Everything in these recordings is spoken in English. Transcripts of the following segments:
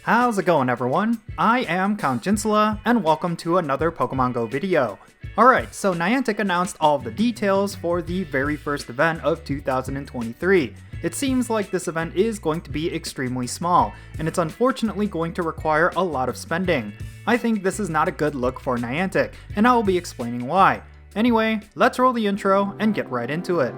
How's it going, everyone? I am Count Jinsula, and welcome to another Pokemon Go video. Alright, so Niantic announced all of the details for the very first event of 2023. It seems like this event is going to be extremely small, and it's unfortunately going to require a lot of spending. I think this is not a good look for Niantic, and I will be explaining why. Anyway, let's roll the intro and get right into it.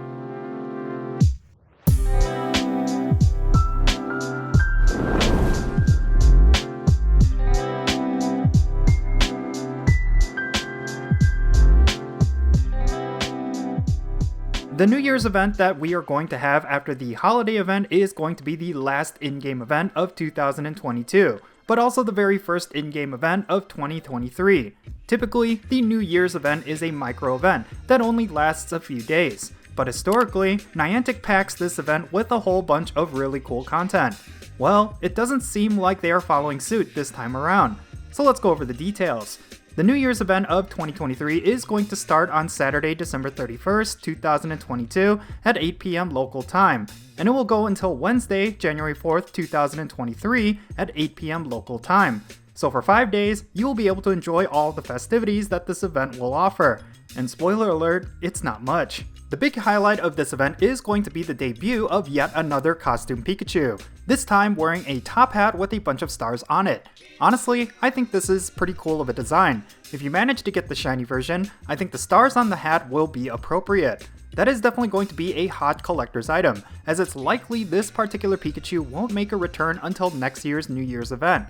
The New Year's event that we are going to have after the holiday event is going to be the last in-game event of 2022, but also the very first in-game event of 2023. Typically, the New Year's event is a micro event that only lasts a few days, but historically, Niantic packs this event with a whole bunch of really cool content. Well, it doesn't seem like they are following suit this time around, so let's go over the details. The New Year's event of 2023 is going to start on Saturday, December 31st, 2022 at 8 p.m. local time, and it will go until Wednesday, January 4th, 2023 at 8 p.m. local time. So for 5 days, you will be able to enjoy all the festivities that this event will offer. And spoiler alert, it's not much. The big highlight of this event is going to be the debut of yet another costume Pikachu, this time wearing a top hat with a bunch of stars on it. Honestly, I think this is pretty cool of a design. If you manage to get the shiny version, I think the stars on the hat will be appropriate. That is definitely going to be a hot collector's item, as it's likely this particular Pikachu won't make a return until next year's New Year's event.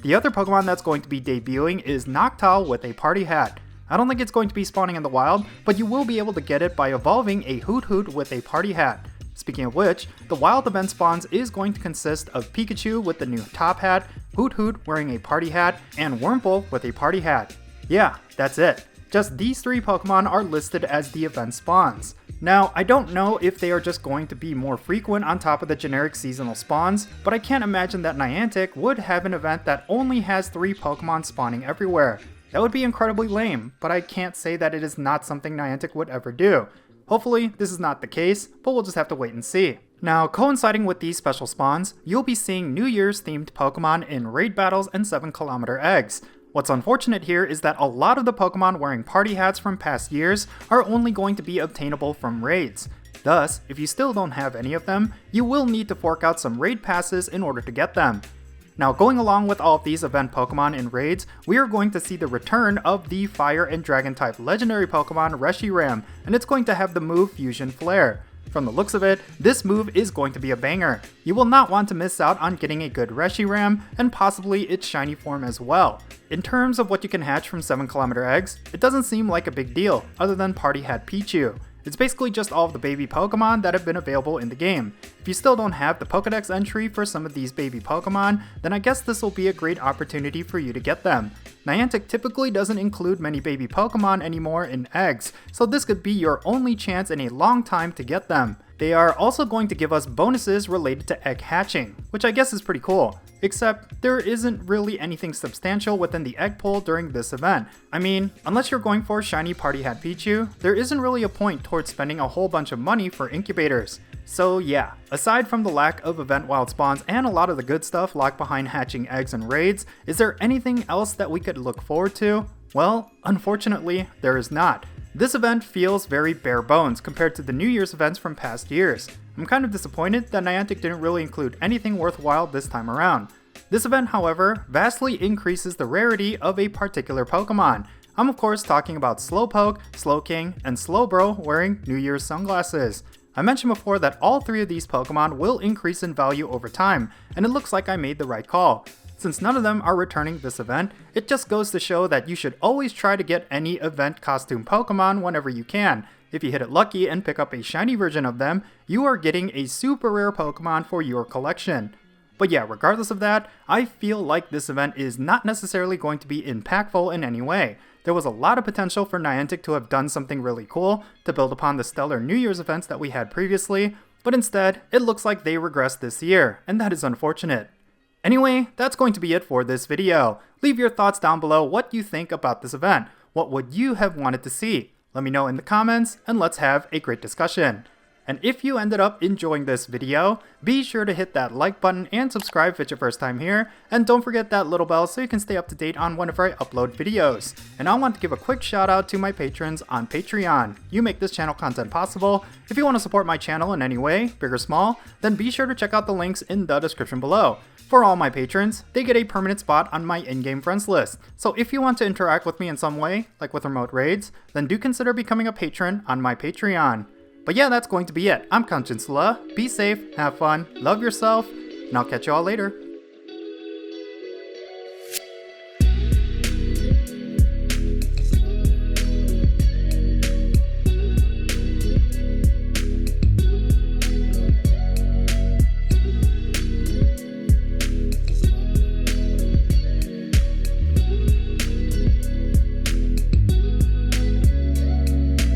The other Pokemon that's going to be debuting is Noctowl with a party hat. I don't think it's going to be spawning in the wild, but you will be able to get it by evolving a Hoot with a party hat. Speaking of which, the wild event spawns is going to consist of Pikachu with the new top hat, Hoot wearing a party hat, and Wurmple with a party hat. Yeah, that's it. Just these three Pokemon are listed as the event spawns. Now, I don't know if they are just going to be more frequent on top of the generic seasonal spawns, but I can't imagine that Niantic would have an event that only has 3 Pokemon spawning everywhere. That would be incredibly lame, but I can't say that it is not something Niantic would ever do. Hopefully, this is not the case, but we'll just have to wait and see. Now, coinciding with these special spawns, you'll be seeing New Year's themed Pokemon in raid battles and 7km eggs. What's unfortunate here is that a lot of the Pokemon wearing party hats from past years are only going to be obtainable from raids. Thus, if you still don't have any of them, you will need to fork out some raid passes in order to get them. Now, going along with all of these event Pokemon in raids, we are going to see the return of the Fire and Dragon type legendary Pokemon Reshiram, and it's going to have the move Fusion Flare. From the looks of it, this move is going to be a banger. You will not want to miss out on getting a good Reshiram, and possibly its shiny form as well. In terms of what you can hatch from 7km eggs, it doesn't seem like a big deal, other than Party Hat Pichu. It's basically just all of the baby Pokemon that have been available in the game. If you still don't have the Pokédex entry for some of these baby Pokemon, then I guess this will be a great opportunity for you to get them. Niantic typically doesn't include many baby Pokemon anymore in eggs, so this could be your only chance in a long time to get them. They are also going to give us bonuses related to egg hatching, which I guess is pretty cool. Except, there isn't really anything substantial within the egg pool during this event. I mean, unless you're going for shiny Party Hat Pichu, there isn't really a point towards spending a whole bunch of money for incubators. So yeah, aside from the lack of event wild spawns and a lot of the good stuff locked behind hatching eggs and raids, is there anything else that we could look forward to? Well, unfortunately, there is not. This event feels very bare bones compared to the New Year's events from past years. I'm kind of disappointed that Niantic didn't really include anything worthwhile this time around. This event, however, vastly increases the rarity of a particular Pokemon. I'm of course talking about Slowpoke, Slowking, and Slowbro wearing New Year's sunglasses. I mentioned before that all 3 of these Pokemon will increase in value over time, and it looks like I made the right call. Since none of them are returning this event, it just goes to show that you should always try to get any event costume Pokemon whenever you can. If you hit it lucky and pick up a shiny version of them, you are getting a super rare Pokemon for your collection. But yeah, regardless of that, I feel like this event is not necessarily going to be impactful in any way. There was a lot of potential for Niantic to have done something really cool to build upon the stellar New Year's events that we had previously, but instead, it looks like they regressed this year, and that is unfortunate. Anyway, that's going to be it for this video. Leave your thoughts down below what you think about this event. What would you have wanted to see? Let me know in the comments, and let's have a great discussion. And if you ended up enjoying this video, be sure to hit that like button and subscribe if it's your first time here, and don't forget that little bell so you can stay up to date on whenever I upload videos. And I want to give a quick shout out to my patrons on Patreon. You make this channel content possible. If you want to support my channel in any way, big or small, then be sure to check out the links in the description below. For all my patrons, they get a permanent spot on my in-game friends list. So if you want to interact with me in some way, like with remote raids, then do consider becoming a patron on my Patreon. But yeah, that's going to be it. I'm Jinsula. Be safe, have fun, love yourself, and I'll catch you all later.